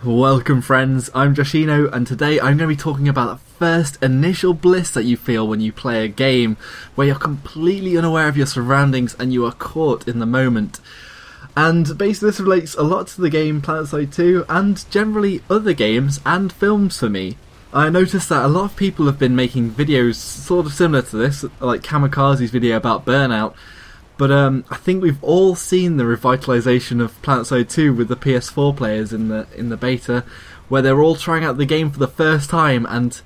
Welcome friends, I'm Joshino, and today I'm going to be talking about the first initial bliss that you feel when you play a game where you're completely unaware of your surroundings and you are caught in the moment. And basically this relates a lot to the game Planetside 2 and generally other games and films for me. I noticed that a lot of people have been making videos sort of similar to this, like Kamikaze's video about burnout. But I think we've all seen the revitalization of Planetside 2 with the PS4 players in the beta, where they're all trying out the game for the first time, and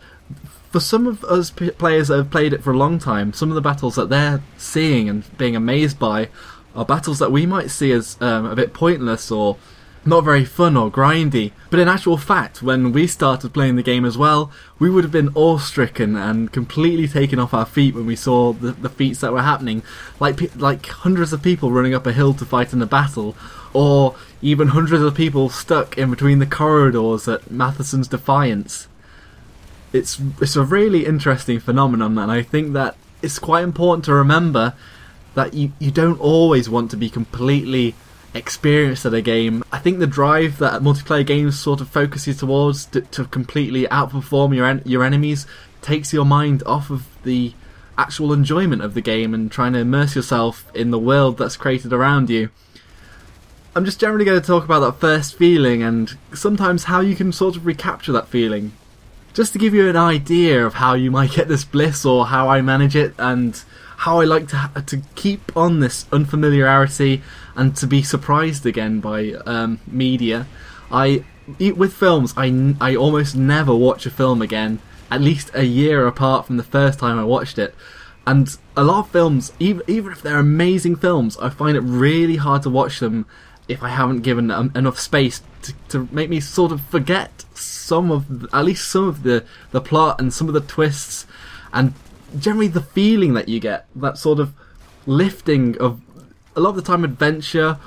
for some of us players that have played it for a long time, some of the battles that they're seeing and being amazed by are battles that we might see as a bit pointless or not very fun or grindy. But in actual fact, when we started playing the game as well, we would have been awe-stricken and completely taken off our feet when we saw the feats that were happening, like hundreds of people running up a hill to fight in a battle, or even hundreds of people stuck in between the corridors at Matheson's Defiance. It's a really interesting phenomenon, and I think that it's quite important to remember that you don't always want to be completely experienced at a game. I think the drive that multiplayer games sort of focus you towards to completely outperform your enemies takes your mind off of the actual enjoyment of the game and trying to immerse yourself in the world that's created around you. I'm just generally going to talk about that first feeling and sometimes how you can sort of recapture that feeling. Just to give you an idea of how you might get this bliss or how I manage it and how I like to keep on this unfamiliarity and to be surprised again by media. With films, I almost never watch a film again, at least a year apart from the first time I watched it. And a lot of films, even if they're amazing films, I find it really hard to watch them if I haven't given enough space to make me sort of forget at least some of the plot and some of the twists and generally the feeling that you get, that sort of lifting of a lot of the time adventure,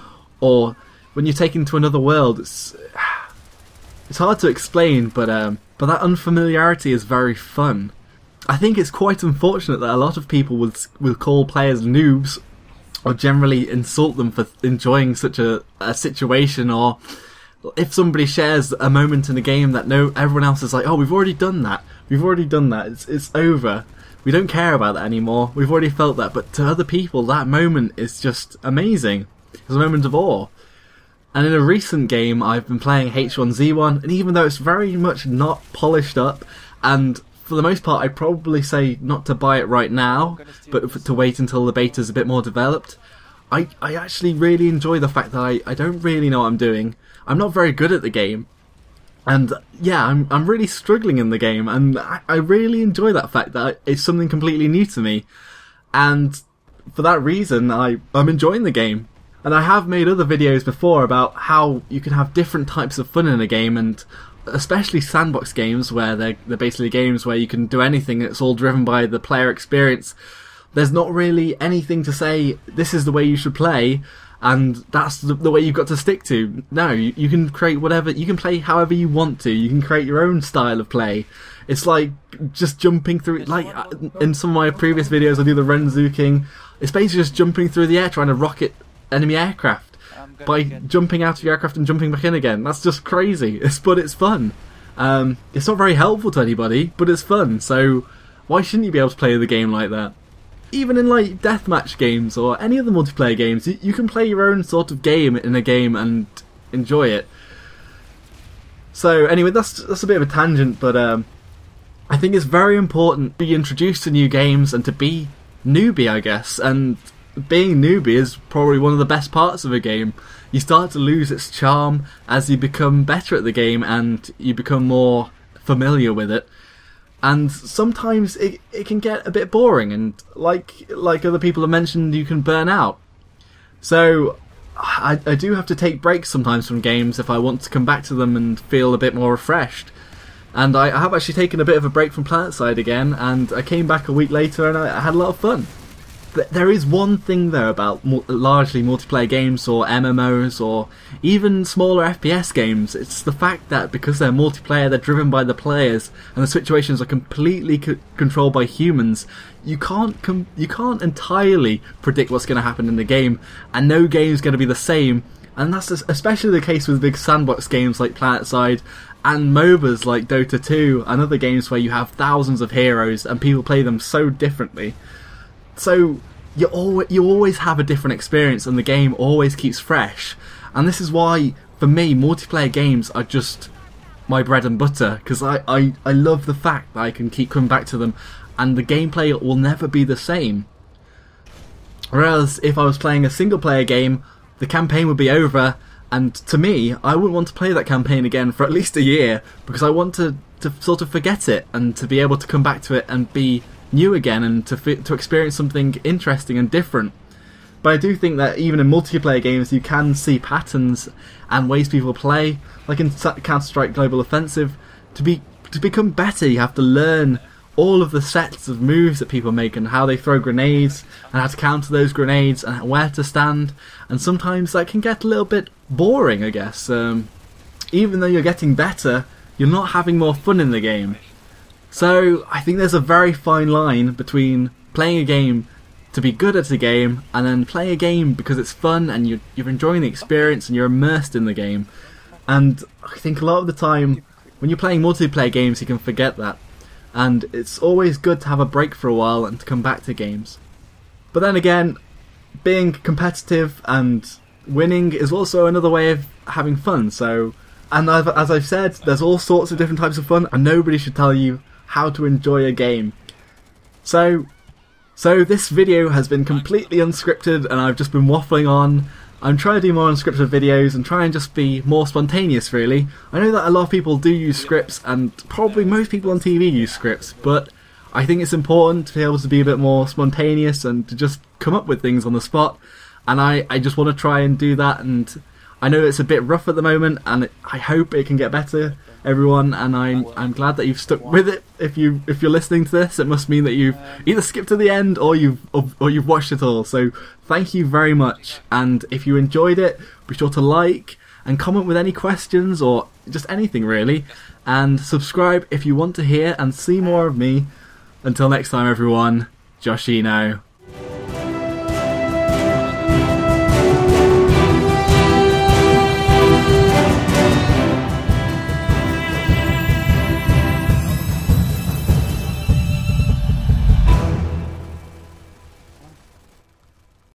or when you're taken to another world. It's hard to explain, but that unfamiliarity is very fun. I think it's quite unfortunate that a lot of people will call players noobs or generally insult them for enjoying such a situation, or if somebody shares a moment in a game that everyone else is like, oh, we've already done that, it's over. We don't care about that anymore. We've already felt that. But to other people, that moment is just amazing. It's a moment of awe. And in a recent game, I've been playing H1Z1, and even though it's very much not polished up, and for the most part, I'd probably say not to buy it right now, but to wait until the beta's a bit more developed, I actually really enjoy the fact that I don't really know what I'm doing. I'm not very good at the game. And yeah, I'm really struggling in the game, and I really enjoy that fact that it's something completely new to me. And for that reason, I'm enjoying the game. And I have made other videos before about how you can have different types of fun in a game, and especially sandbox games where they're basically games where you can do anything. It's all driven by the player experience. There's not really anything to say, this is the way you should play, and that's the way you've got to stick to. No, you can create whatever, you can play however you want to, you can create your own style of play. It's like just jumping through, like in some of my previous videos I do the Renzuking. It's basically just jumping through the air trying to rocket enemy aircraft by jumping out of your aircraft and jumping back in again. That's just crazy, but it's fun. It's not very helpful to anybody, but it's fun, so why shouldn't you be able to play the game like that? Even in like deathmatch games or any other multiplayer games, you can play your own sort of game in a game and enjoy it. So anyway, that's a bit of a tangent, but I think it's very important to be introduced to new games and to be newbie, I guess. And being newbie is probably one of the best parts of a game. You start to lose its charm as you become better at the game and you become more familiar with it. And sometimes it can get a bit boring, and like other people have mentioned, you can burn out. So I do have to take breaks sometimes from games if I want to come back to them and feel a bit more refreshed. And I have actually taken a bit of a break from Planetside again, and I came back a week later and I had a lot of fun. But there is one thing though about largely multiplayer games or MMOs or even smaller FPS games. It's the fact that because they're multiplayer, they're driven by the players, and the situations are completely controlled by humans. You can't entirely predict what's going to happen in the game, and no game is going to be the same And that's especially the case with big sandbox games like Planetside and MOBAs like Dota 2 and other games where you have thousands of heroes and people play them so differently. So you always have a different experience and the game always keeps fresh. And this is why, for me, multiplayer games are just my bread and butter, because I love the fact that I can keep coming back to them and the gameplay will never be the same. Whereas if I was playing a single player game, the campaign would be over, and to me, I wouldn't want to play that campaign again for at least a year, because I want to sort of forget it and to be able to come back to it and be new again and to experience something interesting and different. But I do think that even in multiplayer games you can see patterns and ways people play, like in Counter-Strike Global Offensive. To become better you have to learn all of the sets of moves that people make and how they throw grenades and how to counter those grenades and where to stand, and sometimes that can get a little bit boring, I guess. Even though you're getting better, you're not having more fun in the game. So I think there's a very fine line between playing a game to be good at a game and then playing a game because it's fun and you're enjoying the experience and you're immersed in the game. And I think a lot of the time when you're playing multiplayer games you can forget that. And it's always good to have a break for a while and to come back to games. But then again, being competitive and winning is also another way of having fun. So, and as I've said, there's all sorts of different types of fun and nobody should tell you how to enjoy a game. So this video has been completely unscripted and I've just been waffling on. I'm trying to do more unscripted videos and try and just be more spontaneous, really. I know that a lot of people do use scripts, and probably most people on TV use scripts, but I think it's important to be able to be a bit more spontaneous and to just come up with things on the spot. And I just want to try and do that, and I know it's a bit rough at the moment, and I hope it can get better, everyone, and I'm glad that you've stuck with it. If you're listening to this, it must mean that you've either skipped to the end or you've watched it all. So thank you very much, and if you enjoyed it, be sure to like and comment with any questions or just anything really, and subscribe if you want to hear and see more of me. Until next time, everyone, Joshino.